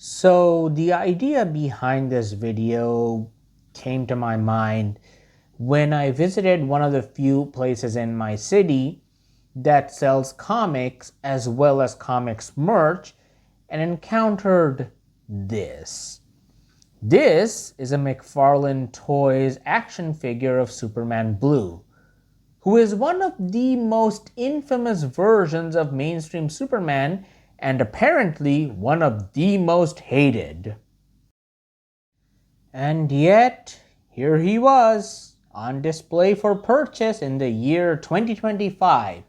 So the idea behind this video came to my mind when I visited one of the few places in my city that sells comics as well as comics merch and encountered this. This is a McFarlane Toys action figure of Superman Blue, who is one of the most infamous versions of mainstream Superman and apparently one of the most hated. And yet, here he was, on display for purchase in the year 2025.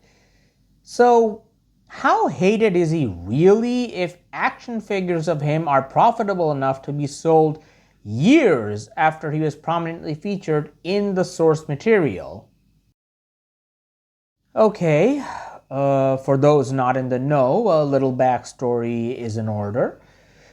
So, how hated is he really if action figures of him are profitable enough to be sold years after he was prominently featured in the source material? Okay, for those not in the know, a little backstory is in order.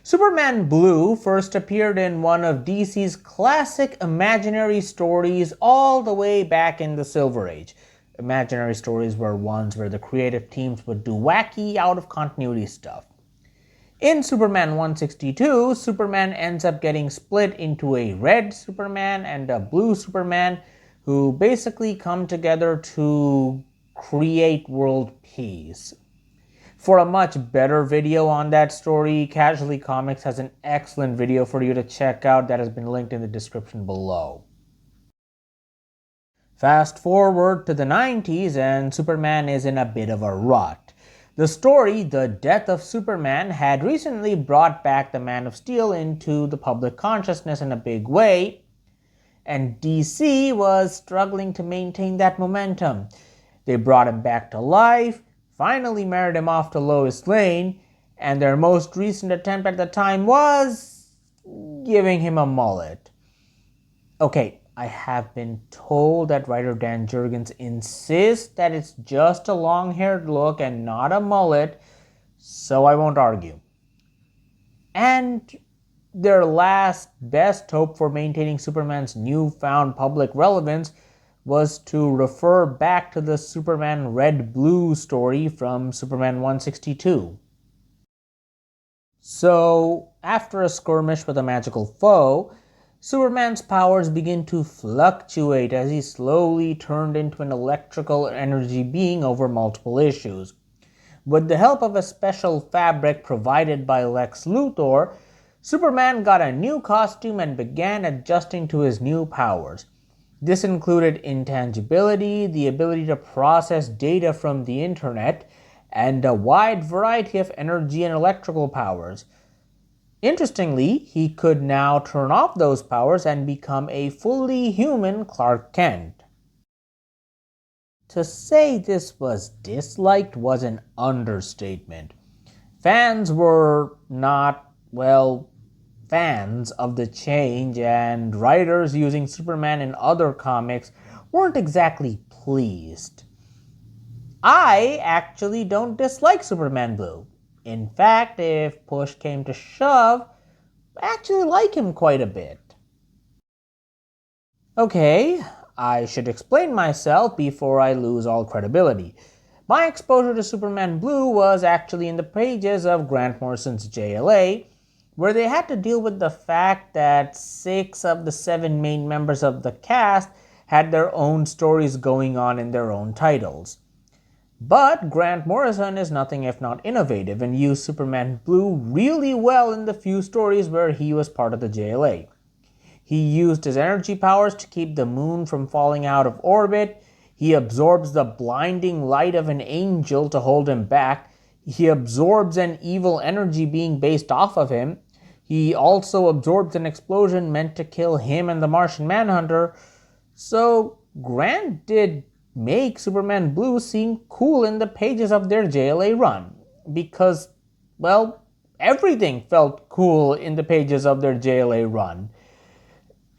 Superman Blue first appeared in one of DC's classic imaginary stories all the way back in the Silver Age. Imaginary stories were ones where the creative teams would do wacky, out-of-continuity stuff. In Superman 162, Superman ends up getting split into a red Superman and a blue Superman who basically come together to create world peace. For a much better video on that story, Casually Comics has an excellent video for you to check out that has been linked in the description below. Fast forward to the 90s and Superman is in a bit of a rut. The story, The Death of Superman, had recently brought back the Man of Steel into the public consciousness in a big way, and DC was struggling to maintain that momentum. They brought him back to life, finally married him off to Lois Lane, and their most recent attempt at the time was giving him a mullet. Okay, I have been told that writer Dan Jurgens insists that it's just a long-haired look and not a mullet, so I won't argue. And their last best hope for maintaining Superman's newfound public relevance was to refer back to the Superman Red-Blue story from Superman 162. So, after a skirmish with a magical foe, Superman's powers begin to fluctuate as he slowly turned into an electrical energy being over multiple issues. With the help of a special fabric provided by Lex Luthor, Superman got a new costume and began adjusting to his new powers. This included intangibility, the ability to process data from the internet, and a wide variety of energy and electrical powers. Interestingly, he could now turn off those powers and become a fully human Clark Kent. To say this was disliked was an understatement. Fans were not, fans of the change, and writers using Superman in other comics weren't exactly pleased. I actually don't dislike Superman Blue. In fact, if push came to shove, I actually like him quite a bit. Okay, I should explain myself before I lose all credibility. My exposure to Superman Blue was actually in the pages of Grant Morrison's JLA, where they had to deal with the fact that 6 of the 7 main members of the cast had their own stories going on in their own titles. But Grant Morrison is nothing if not innovative and used Superman Blue really well in the few stories where he was part of the JLA. He used his energy powers to keep the moon from falling out of orbit. He absorbs the blinding light of an angel to hold him back. He absorbs an evil energy being based off of him. He also absorbs an explosion meant to kill him and the Martian Manhunter. So Grant did make Superman Blue seem cool in the pages of their JLA run. Because, everything felt cool in the pages of their JLA run.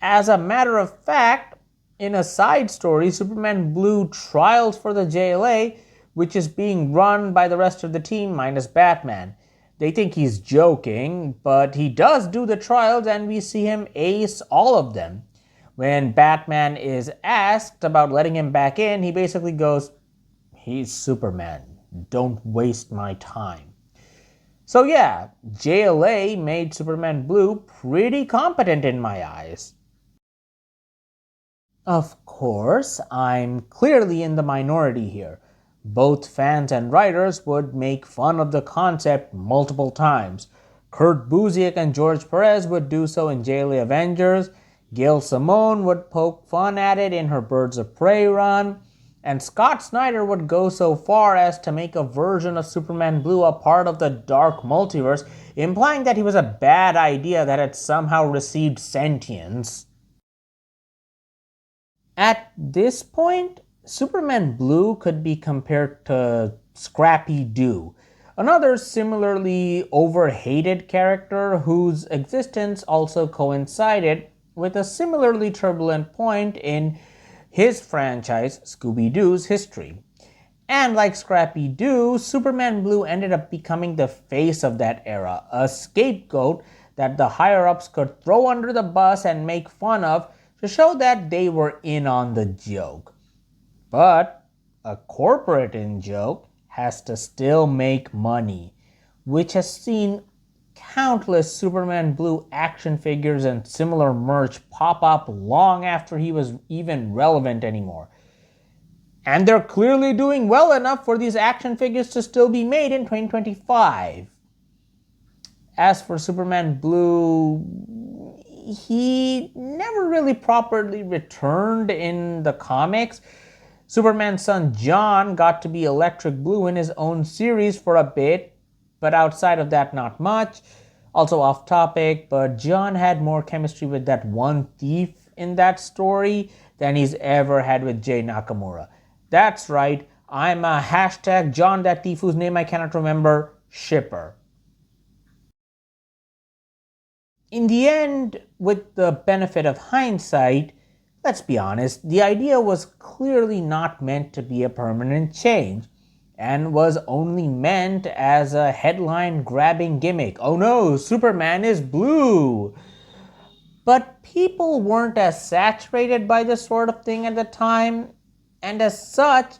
As a matter of fact, in a side story, Superman Blue trials for the JLA, which is being run by the rest of the team minus Batman. They think he's joking, but he does do the trials and we see him ace all of them. When Batman is asked about letting him back in, he basically goes, "He's Superman. Don't waste my time." So yeah, JLA made Superman Blue pretty competent in my eyes. Of course, I'm clearly in the minority here. Both fans and writers would make fun of the concept multiple times. Kurt Busiek and George Perez would do so in JLA Avengers, Gail Simone would poke fun at it in her Birds of Prey run, and Scott Snyder would go so far as to make a version of Superman Blue a part of the Dark Multiverse, implying that he was a bad idea that had somehow received sentience. At this point, Superman Blue could be compared to Scrappy Doo, another similarly overhated character whose existence also coincided with a similarly turbulent point in his franchise, Scooby-Doo's history. And like Scrappy Doo, Superman Blue ended up becoming the face of that era, a scapegoat that the higher-ups could throw under the bus and make fun of to show that they were in on the joke. But a corporate in-joke has to still make money, which has seen countless Superman Blue action figures and similar merch pop up long after he was even relevant anymore. And they're clearly doing well enough for these action figures to still be made in 2025. As for Superman Blue, he never really properly returned in the comics. Superman's son John got to be Electric Blue in his own series for a bit, but outside of that, not much. Also off topic, but John had more chemistry with that one thief in that story than he's ever had with Jay Nakamura. That's right, I'm a hashtag John that thief whose name I cannot remember shipper. In the end, with the benefit of hindsight, let's be honest, the idea was clearly not meant to be a permanent change and was only meant as a headline-grabbing gimmick. Oh no, Superman is blue! But people weren't as saturated by this sort of thing at the time, and as such,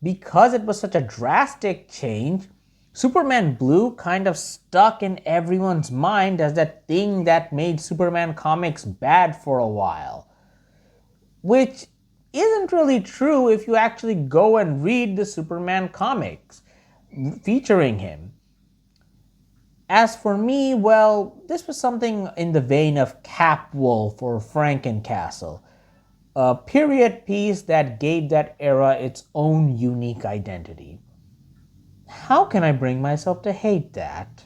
because it was such a drastic change, Superman Blue kind of stuck in everyone's mind as that thing that made Superman comics bad for a while. Which isn't really true if you actually go and read the Superman comics featuring him. As for me, well, this was something in the vein of Capwolf or Frankencastle, a period piece that gave that era its own unique identity. How can I bring myself to hate that?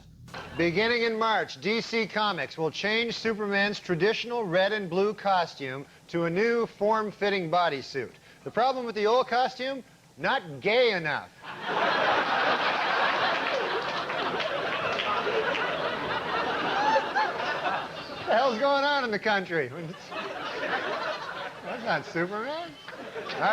Beginning in March, DC Comics will change Superman's traditional red and blue costume to a new form-fitting bodysuit. The problem with the old costume? Not gay enough. What the hell's going on in the country? That's not Superman.